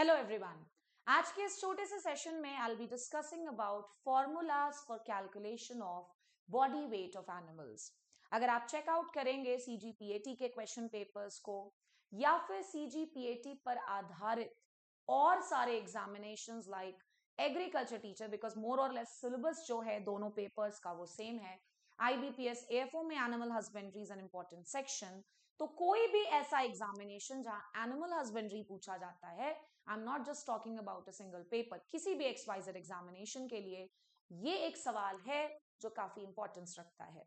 Hello everyone. आज के इस छोटे से सेशन में I will be discussing about formulas for calculation of body weight of animals. अगर आप चेकआउट करेंगे सीजीपीएटी के क्वेश्चन पेपर्स को या फिर सीजीपीएटी पर आधारित और सारे examinations like agriculture teacher, because more और लेस सिलेबस जो है दोनों पेपर्स का वो सेम है। आईबीपीएस एएफओ में animal husbandry is an important section. तो कोई भी ऐसा एग्जामिनेशन जहां एनिमल हस्बेंड्री पूछा जाता है, I am not just talking about a single paper, किसी भी एक्सवाइजेड एग्जामिनेशन के लिए ये एक सवाल है जो काफी इंपॉर्टेंस रखता है।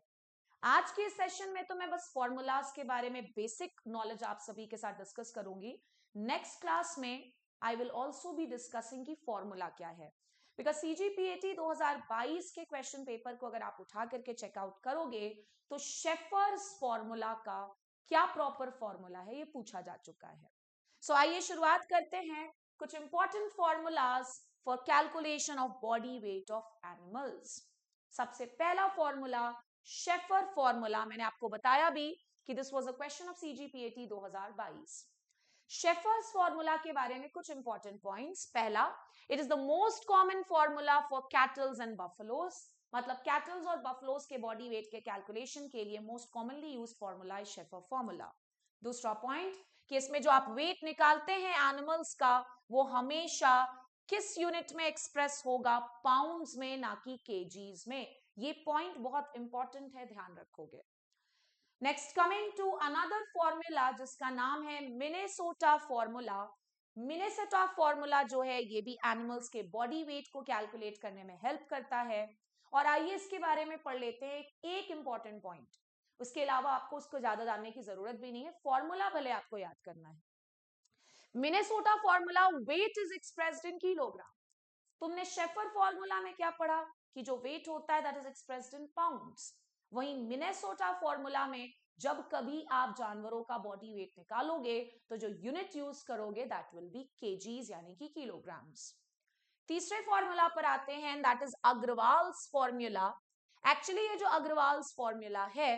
आज के सेशन में तो मैं बस फॉर्मूलाज के बारे में बेसिक नॉलेज आप सभी के साथ डिस्कस करूंगी। नेक्स्ट क्लास में I will also be discussing की फॉर्मूला क्या है, बिकॉज सीजीपीएटी 2022 के क्वेश्चन पेपर को अगर आप उठा करके चेकआउट करोगे तो शेफर्स फॉर्मूला का क्या प्रॉपर फॉर्मूला है ये पूछा जा चुका है। सो आइए शुरुआत करते हैं कुछ important formulas for calculation of body weight of animals. सबसे पहला फॉर्मूला शेफर फॉर्मूला, मैंने आपको बताया भी कि this was a question of CGPAT 2022। Schaeffer's formula के बारे में कुछ इंपॉर्टेंट पॉइंट्स। पहला, it is the most common formula for cattles and buffaloes, मतलब कैटल्स और बफलोज के बॉडी वेट के कैलकुलेशन के लिए मोस्ट कॉमनली यूज फॉर्मूला है शेफर फॉर्मूला। दूसरा पॉइंट कि इसमें जो आप वेट निकालते हैं एनिमल्स का वो हमेशा किस यूनिट में एक्सप्रेस होगा, पाउंड्स में ना कि केजीज में। ये पॉइंट बहुत इंपॉर्टेंट है, ध्यान रखोगे। Next coming to another formula जिसका नाम है मिनेसोटा फॉर्मूला। मिनेसोटा फॉर्मूला जो है ये भी एनिमल्स के बॉडी वेट को कैलकुलेट करने में हेल्प करता है। और आइए इसके बारे में पढ़ लेते हैं एक इंपॉर्टेंट पॉइंट, उसके अलावा आपको उसको ज्यादा जानने की जरूरत भी नहीं है, फॉर्मूला भले आपको याद करना है। Minnesota formula wait is expressed in kilogram. तुमने शेफर फॉर्मूला में क्या पढ़ा कि जो वेट होता है that is expressed in pounds. वहीं मिनेसोटा फॉर्मूला में जब कभी आप जानवरों का बॉडी वेट निकालोगे तो जो यूनिट यूज करोगे दैट विल बी केजीज यानी कि किलोग्राम्स। तीसरे फॉर्मूला पर आते हैं, that is Agarwals formula. Actually ये जो अग्रवाल्स फॉर्मूला है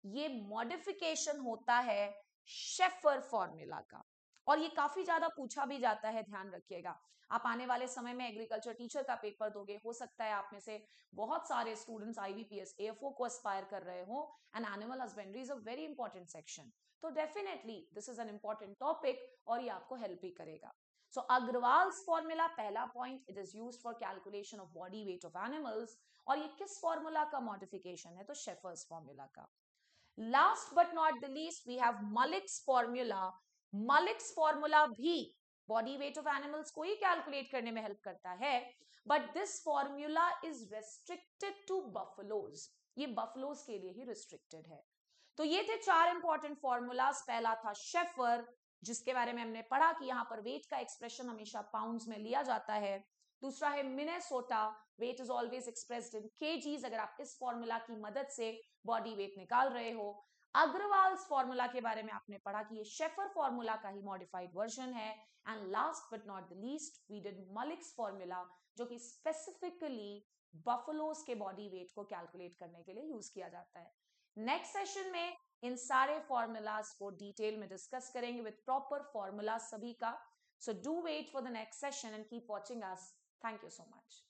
ये मॉडिफिकेशन होता है शेफर फॉर्मूला का, और ये काफी ज्यादा पूछा भी जाता है, ध्यान रखिएगा। आप आने वाले समय में एग्रीकल्चर टीचर का पेपर दोगे, हो सकता है आप में से बहुत सारे स्टूडेंट्स आईबीपीएस एएफओ को एस्पायर कर रहे हो, and animal husbandry is a very important section. तो definitely this is an important topic और ये आपको हेल्प भी करेगा। So Agrawal's formula, पहला point, it is used for calculation of body weight of animals, और ये किस फॉर्मूला का मॉडिफिकेशन है, तो शेफर्स फॉर्मूला का। Last but not the least we have Malik's formula. Malik's formula भी बॉडी वेट ऑफ एनिमल्स को ही कैलकुलेट करने में हेल्प करता है, but this formula is restricted to buffaloes. ये बफलोज के लिए ही रिस्ट्रिक्टेड है। तो ये थे चार इंपॉर्टेंट फॉर्मूलाज। पहला था शेफर, जिसके बारे में हमने पढ़ा कि यहां पर वेट का एक्सप्रेशन हमेशा पाउंड्स में लिया जाता है। दूसरा है Minnesota, weight is always expressed in kgs, अगर आप इस फॉर्मूला की मदद से बॉडी वेट निकाल रहे हो। अग्रवाल्स फॉर्मूला के बारे में आपने पढ़ा कि ये शेफर फॉर्मूला का ही मॉडिफाइड वर्जन है। And last but not the least we did Malik's formula, जो कि स्पेसिफिकली बफलोज के बॉडी वेट को कैलकुलेट करने के लिए यूज किया जाता है। नेक्स्ट सेशन में इन सारे फॉर्मूलाज को डिटेल में डिस्कस करेंगे विद प्रॉपर फॉर्मूला सभी का। So do wait for the next session and keep watching us. Thank you so much.